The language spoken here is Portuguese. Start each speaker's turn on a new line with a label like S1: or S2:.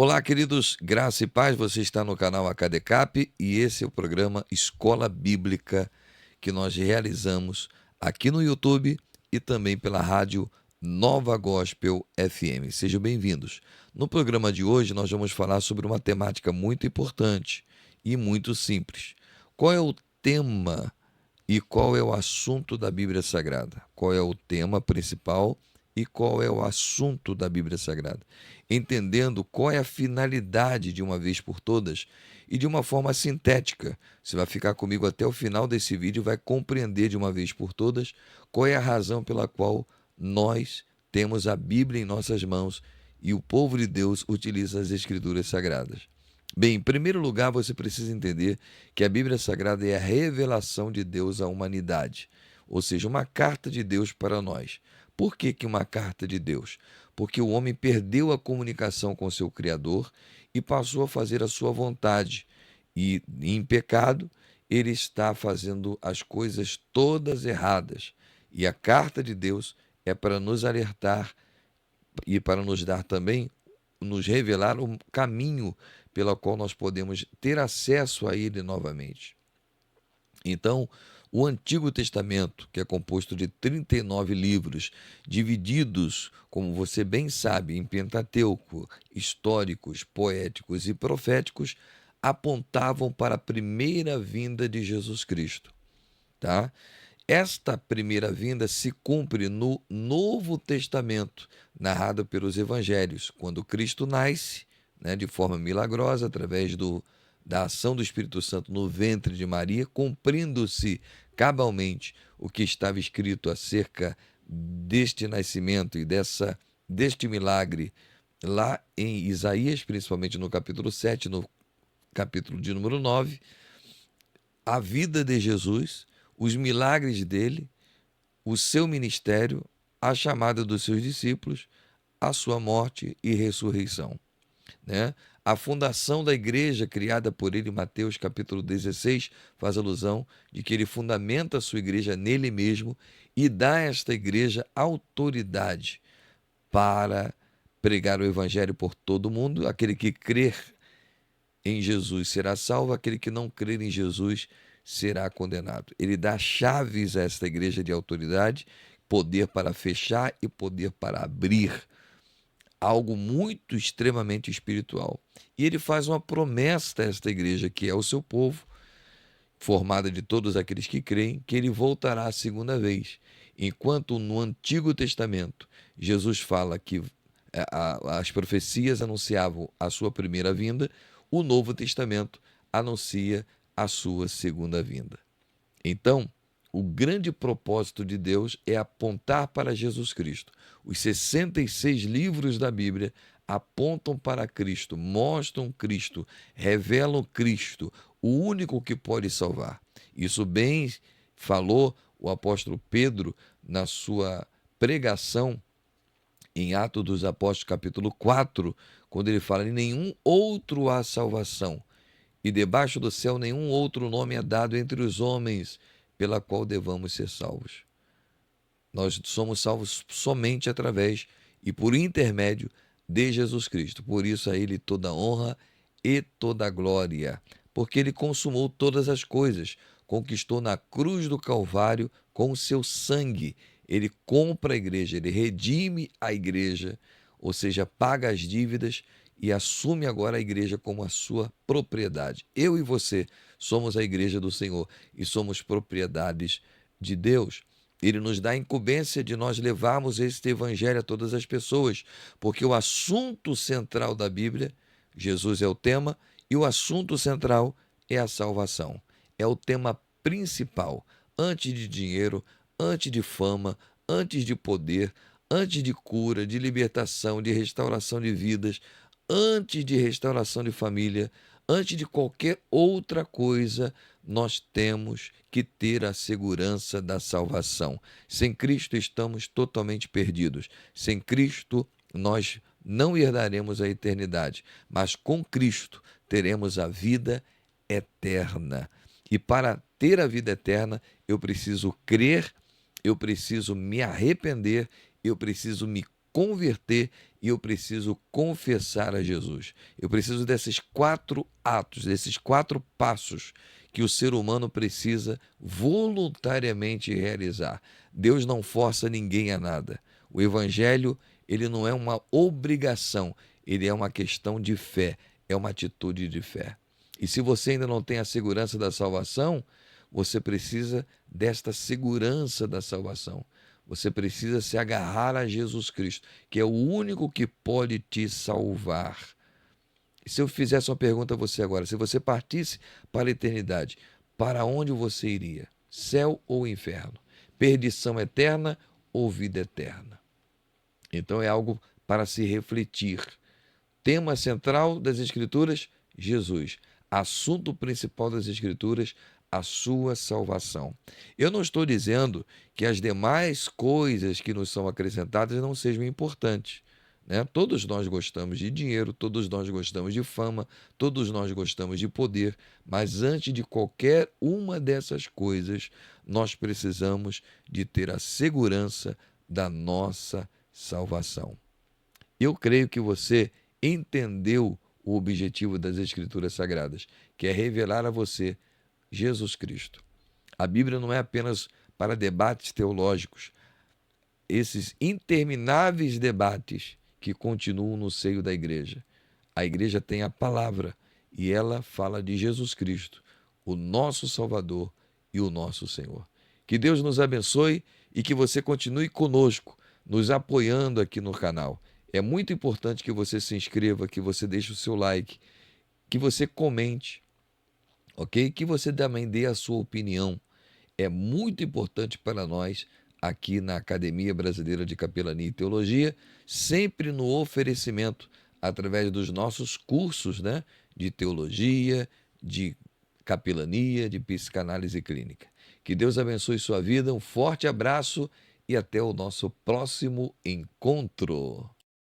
S1: Olá, queridos, graça e paz, você está no canal AcadeCap e esse é o programa Escola Bíblica que nós realizamos aqui no YouTube e também pela rádio Nova Gospel FM. Sejam bem-vindos. No programa de hoje nós vamos falar sobre uma temática muito importante e muito simples. Qual é o tema e qual é o assunto da Bíblia Sagrada? Qual é o tema principal e qual é o assunto da Bíblia Sagrada? Entendendo qual é a finalidade de uma vez por todas e de uma forma sintética. Você vai ficar comigo até o final desse vídeo e vai compreender de uma vez por todas qual é a razão pela qual nós temos a Bíblia em nossas mãos e o povo de Deus utiliza as Escrituras Sagradas. Bem, em primeiro lugar, você precisa entender que a Bíblia Sagrada é a revelação de Deus à humanidade, ou seja, uma carta de Deus para nós. Por que uma carta de Deus? Porque o homem perdeu a comunicação com seu Criador e passou a fazer a sua vontade. E em pecado, ele está fazendo as coisas todas erradas. E a carta de Deus é para nos alertar e para nos dar também, nos revelar o caminho pelo qual nós podemos ter acesso a ele novamente. Então, o Antigo Testamento, que é composto de 39 livros, divididos, como você bem sabe, em Pentateuco, históricos, poéticos e proféticos, apontavam para a primeira vinda de Jesus Cristo, tá? Esta primeira vinda se cumpre no Novo Testamento, narrado pelos Evangelhos, quando Cristo nasce, né, de forma milagrosa, através da ação do Espírito Santo no ventre de Maria, cumprindo-se cabalmente o que estava escrito acerca deste nascimento e deste milagre lá em Isaías, principalmente no capítulo 7, no capítulo de número 9, a vida de Jesus, os milagres dele, o seu ministério, a chamada dos seus discípulos, a sua morte e ressurreição, né? A fundação da igreja criada por ele, Mateus capítulo 16, faz alusão de que ele fundamenta a sua igreja nele mesmo e dá a esta igreja autoridade para pregar o evangelho por todo o mundo. Aquele que crer em Jesus será salvo, aquele que não crer em Jesus será condenado. Ele dá chaves a esta igreja de autoridade, poder para fechar e poder para abrir, algo muito extremamente espiritual. E ele faz uma promessa a esta igreja, que é o seu povo, formada de todos aqueles que creem, que ele voltará a segunda vez. Enquanto no Antigo Testamento Jesus fala que as profecias anunciavam a sua primeira vinda, o Novo Testamento anuncia a sua segunda vinda. Então, o grande propósito de Deus é apontar para Jesus Cristo. Os 66 livros da Bíblia apontam para Cristo, mostram Cristo, revelam Cristo, o único que pode salvar. Isso bem falou o apóstolo Pedro na sua pregação em Atos dos Apóstolos, capítulo 4, quando ele fala: em nenhum outro há salvação, e debaixo do céu nenhum outro nome é dado entre os homens pela qual devamos ser salvos. Nós somos salvos somente através e por intermédio de Jesus Cristo. Por isso a ele toda honra e toda glória, porque ele consumou todas as coisas, conquistou na cruz do Calvário com o seu sangue. Ele compra a igreja, ele redime a igreja, ou seja, paga as dívidas e assume agora a igreja como a sua propriedade. Eu e você somos a igreja do Senhor e somos propriedades de Deus. Ele nos dá a incumbência de nós levarmos este evangelho a todas as pessoas, porque o assunto central da Bíblia, Jesus é o tema, e o assunto central é a salvação. É o tema principal, antes de dinheiro, antes de fama, antes de poder, antes de cura, de libertação, de restauração de vidas, antes de restauração de família, antes de qualquer outra coisa, nós temos que ter a segurança da salvação. Sem Cristo estamos totalmente perdidos. Sem Cristo nós não herdaremos a eternidade, mas com Cristo teremos a vida eterna. E para ter a vida eterna, eu preciso crer, eu preciso me arrepender, eu preciso me converter e eu preciso confessar a Jesus. Eu preciso desses 4 atos, desses 4 passos que o ser humano precisa voluntariamente realizar. Deus não força ninguém a nada. O evangelho, ele não é uma obrigação, ele é uma questão de fé, é uma atitude de fé. E se você ainda não tem a segurança da salvação, você precisa desta segurança da salvação. Você precisa se agarrar a Jesus Cristo, que é o único que pode te salvar. E se eu fizesse uma pergunta a você agora, se você partisse para a eternidade, para onde você iria? Céu ou inferno? Perdição eterna ou vida eterna? Então é algo para se refletir. Tema central das Escrituras: Jesus. Assunto principal das Escrituras: a sua salvação. Eu não estou dizendo que as demais coisas que nos são acrescentadas não sejam importantes, né? Todos nós gostamos de dinheiro, todos nós gostamos de fama, todos nós gostamos de poder, mas antes de qualquer uma dessas coisas, nós precisamos de ter a segurança da nossa salvação. Eu creio que você entendeu o objetivo das Escrituras Sagradas, que é revelar a você Jesus Cristo. A Bíblia não é apenas para debates teológicos, esses intermináveis debates que continuam no seio da igreja. A igreja tem a palavra e ela fala de Jesus Cristo, o nosso Salvador e o nosso Senhor. Que Deus nos abençoe e que você continue conosco, nos apoiando aqui no canal. É muito importante que você se inscreva, que você deixe o seu like, que você comente, ok? Que você também dê a sua opinião. É muito importante para nós aqui na Academia Brasileira de Capelania e Teologia, sempre no oferecimento, através dos nossos cursos, né, de teologia, de capelania, de psicanálise clínica. Que Deus abençoe sua vida, um forte abraço e até o nosso próximo encontro.